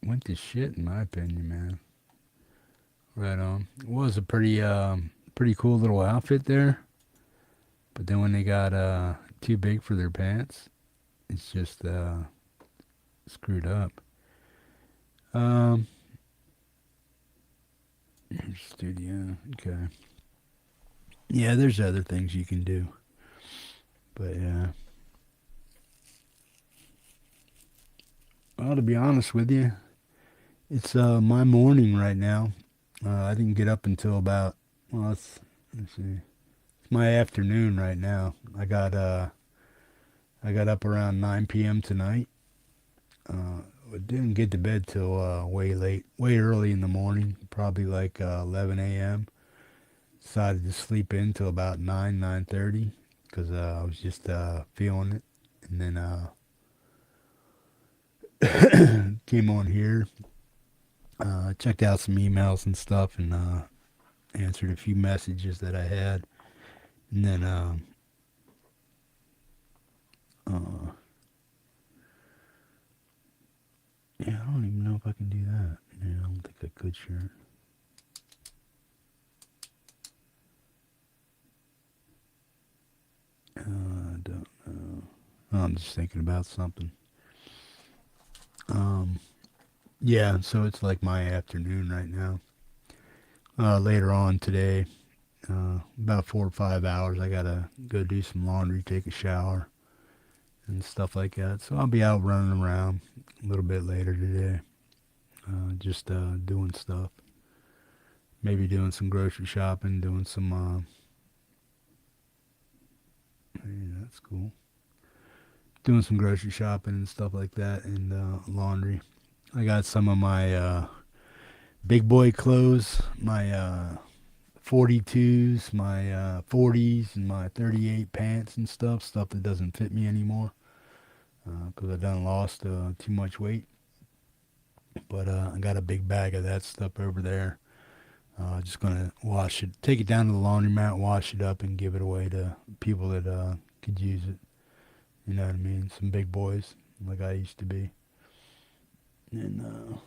went to shit in my opinion, man. Right on. It was a pretty cool little outfit there. But then when they got too big for their pants, it's just screwed up. Studio, okay. Yeah, there's other things you can do. But yeah. Well, to be honest with you, it's my morning right now. I didn't get up until about let's see. It's my afternoon right now. I got up around 9 p.m. tonight. I didn't get to bed till way early in the morning, probably like 11 a.m. Decided to sleep in till about 9:30 because I was just feeling it, and then came on here, checked out some emails and stuff, and answered a few messages that I had, and then yeah, I don't even know if I can do that. Yeah, I don't think I could, sure. I don't know. I'm just thinking about something. Yeah, so it's like my afternoon right now. Later on today, about 4 or 5 hours, I gotta go do some laundry, take a shower, and stuff like that. So I'll be out running around a little bit later today, just doing stuff. Maybe doing some grocery shopping, doing some. Hey, that's cool. Doing some grocery shopping and stuff like that, and laundry. I got some of my big boy clothes, my 42s, my 40s, and my 38 pants and stuff that doesn't fit me anymore because I done lost too much weight. But I got a big bag of that stuff over there. Just gonna wash it, take it down to the laundromat, wash it up, and give it away to people that could use it. You know what I mean? Some big boys like I used to be. And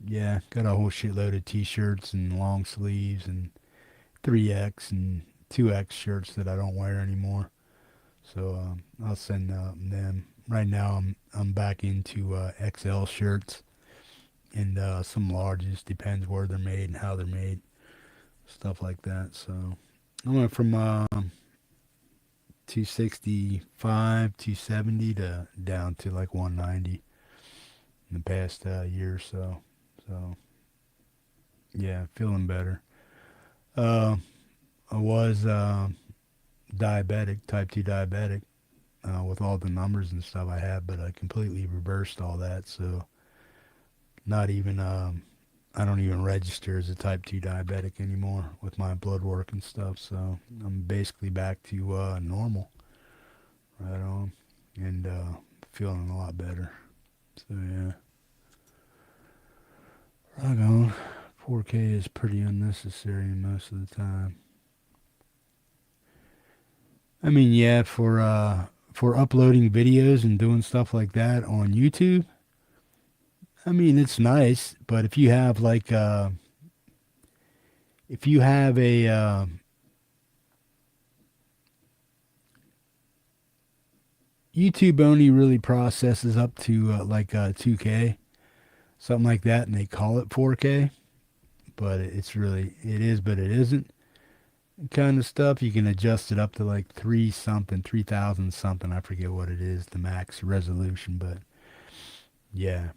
yeah, got a whole shitload of t-shirts and long sleeves and 3X and 2X shirts that I don't wear anymore. So I'll send them. Right now I'm back into XL shirts and some larges. Depends where they're made and how they're made, stuff like that. So I went from 265, 270 to down to like 190 in the past year or so. So yeah, feeling better. Uh, I was diabetic, type 2 diabetic, with all the numbers and stuff I had, but I completely reversed all that. So not even, I don't even register as a type 2 diabetic anymore with my blood work and stuff. So I'm basically back to normal, right on, and feeling a lot better. So yeah, right on. 4K is pretty unnecessary most of the time. I mean, yeah, for uploading videos and doing stuff like that on YouTube, I mean, it's nice, but if you have a YouTube only really processes up to 2K, something like that, and they call it 4K, but it is, but it isn't kind of stuff. You can adjust it up to like 3,000 something. I forget what it is, the max resolution, but yeah.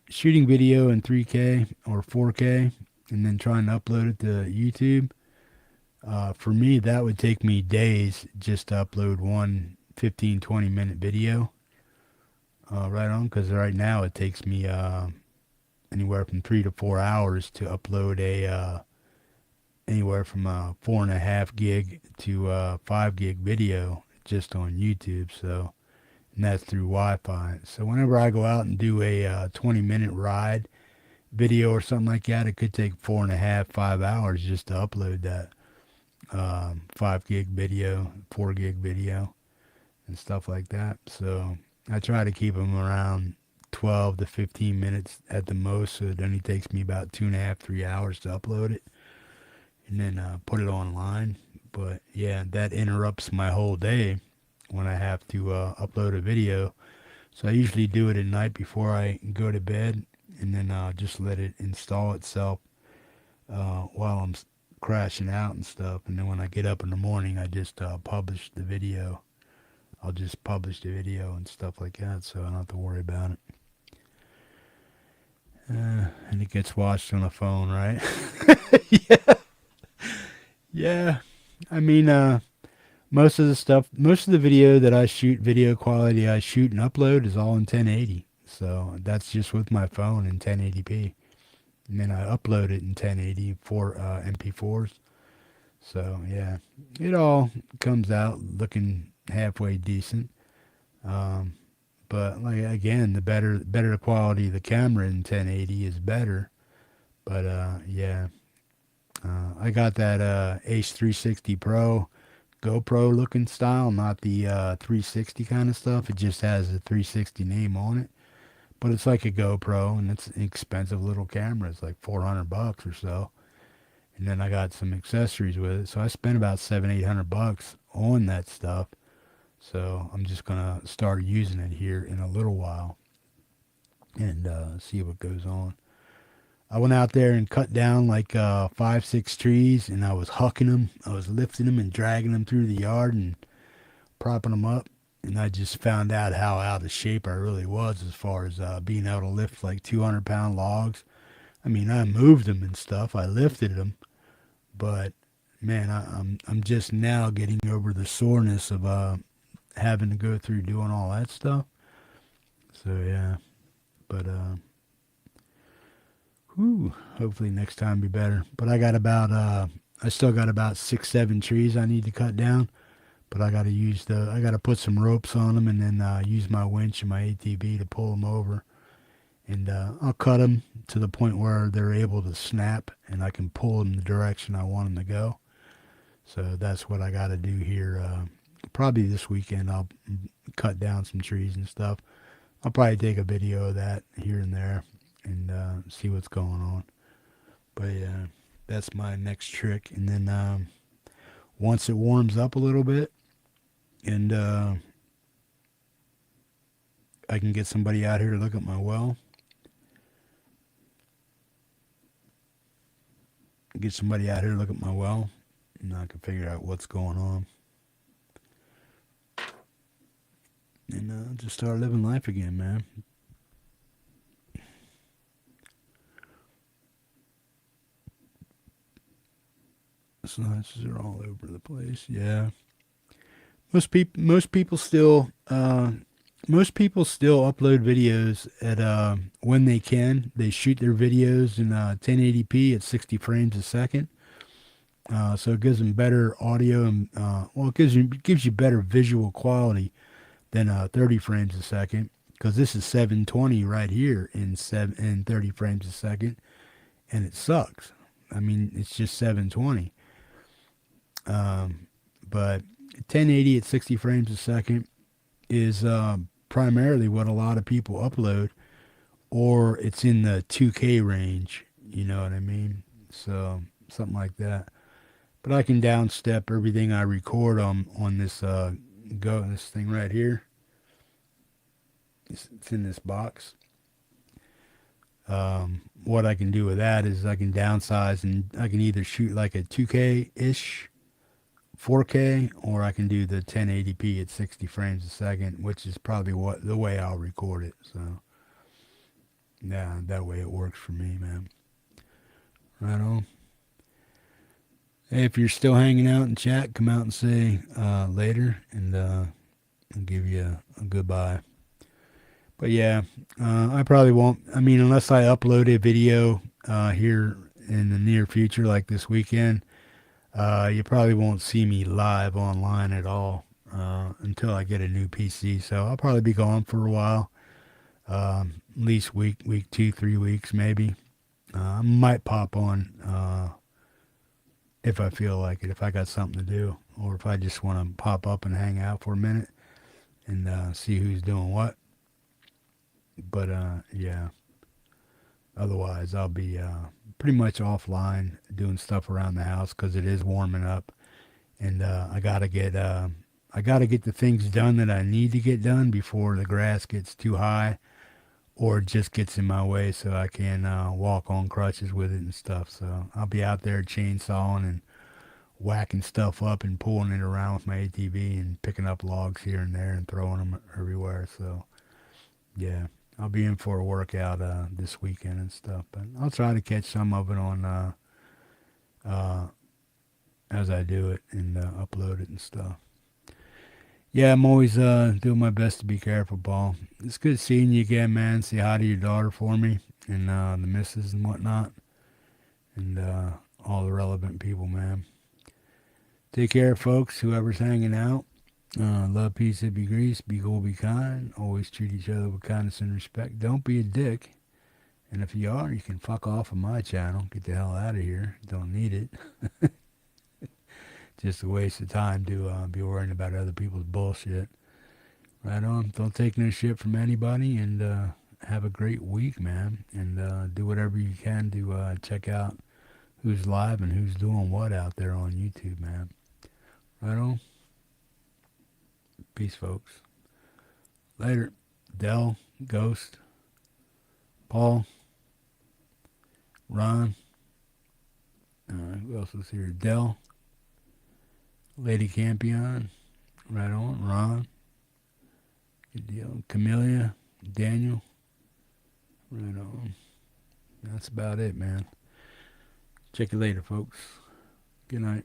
Shooting video in 3K or 4K and then trying to upload it to YouTube. For me, that would take me days just to upload one 15, 20-minute video. Right on, because right now it takes me anywhere from 3 to 4 hours to upload a anywhere from 4.5 gig to 5 gig video just on YouTube. So, and that's through Wi-Fi. So whenever I go out and do a 20-minute ride video or something like that, it could take 4.5, 5 hours just to upload that 5 gig video, 4 gig video, and stuff like that. So I try to keep them around 12 to 15 minutes at the most, so it only takes me about 2.5, 3 hours to upload it and then put it online. But yeah, that interrupts my whole day when I have to upload a video. So I usually do it at night before I go to bed, and then just let it install itself while I'm crashing out and stuff. And then when I get up in the morning, I just publish the video. I'll just publish the video and stuff like that, so I don't have to worry about it. And it gets watched on a phone, right? Yeah, yeah. I mean, most of the video that I shoot, video quality I shoot and upload is all in 1080. So that's just with my phone in 1080p. And then I upload it in 1080 for MP4s. So yeah, it all comes out looking halfway decent. Um, but like again, the better the quality of the camera in 1080 is better. But yeah, I got that Ace 360 Pro GoPro looking style, not the 360 kind of stuff. It just has a 360 name on it. But it's like a GoPro, and it's an expensive little camera. It's like $400 or so. And then I got some accessories with it. So I spent about 700, 800 bucks on that stuff. So I'm just gonna start using it here in a little while and see what goes on. I went out there and cut down like 5, 6 trees, and I was hucking them. I was lifting them and dragging them through the yard and propping them up. And I just found out how out of shape I really was as far as being able to lift like 200-pound logs. I mean, I moved them and stuff. I lifted them, but man, I'm just now getting over the soreness of having to go through doing all that stuff. So yeah, but whew, hopefully next time be better. But I still got about 6, 7 trees I need to cut down. But I gotta put some ropes on them and then use my winch and my ATV to pull them over. And I'll cut them to the point where they're able to snap and I can pull them the direction I want them to go. So that's what I got to do here Probably this weekend I'll cut down some trees and stuff. I'll probably take a video of that here and there and see what's going on. But yeah, that's my next trick. And then once it warms up a little bit and I can get somebody out here to look at my well, get somebody out here to look at my well, and I can figure out what's going on. And just start living life again, man. Slices are all over the place. Yeah, most people still upload videos at when they can. They shoot their videos in 1080p at 60 frames a second. So it gives them better audio and well, it gives you better visual quality than 30 frames a second. Because this is 720 right here in 30 frames a second, and it sucks. I mean, it's just 720. But 1080 at 60 frames a second is primarily what a lot of people upload, or it's in the 2K range. You know what I mean? So something like that. But I can downstep everything I record on this this thing right here. It's in this box. What I can do with that is I can downsize and I can either shoot like a 2K ish 4K, or I can do the 1080p at 60 frames a second, which is probably the way I'll record it. So, yeah, that way it works for me, man. Right on. Hey, if you're still hanging out in chat, come out and say later, and I'll give you a goodbye. But yeah, I probably won't. I mean, unless I upload a video here in the near future, like this weekend. You probably won't see me live online at all until I get a new PC. So I'll probably be gone for a while, at least week 2, 3 weeks maybe. I might pop on if I feel like it, if I got something to do, or if I just want to pop up and hang out for a minute and see who's doing what. But yeah, otherwise I'll be pretty much offline doing stuff around the house because it is warming up, and I gotta get the things done that I need to get done before the grass gets too high or just gets in my way, so I can walk on crutches with it and stuff. So I'll be out there chainsawing and whacking stuff up and pulling it around with my ATV and picking up logs here and there and throwing them everywhere. So yeah, I'll be in for a workout this weekend and stuff, but I'll try to catch some of it on as I do it and upload it and stuff. Yeah, I'm always doing my best to be careful, Paul. It's good seeing you again, man. Say hi to your daughter for me and the missus and whatnot, and all the relevant people, man. Take care, folks. Whoever's hanging out. Love, peace, and be grease. Be cool, be kind. Always treat each other with kindness and respect. Don't be a dick. And if you are, you can fuck off of my channel. Get the hell out of here. Don't need it. Just a waste of time to be worrying about other people's bullshit. Right on. Don't take no shit from anybody. And have a great week, man. And do whatever you can to check out who's live and who's doing what out there on YouTube, man. Right on. Peace, folks. Later. Dell, Ghost, Paul, Ron. Who else is here? Dell, Lady Campion. Right on. Ron. Good deal. Camellia, Daniel. Right on. That's about it, man. Check you later, folks. Good night.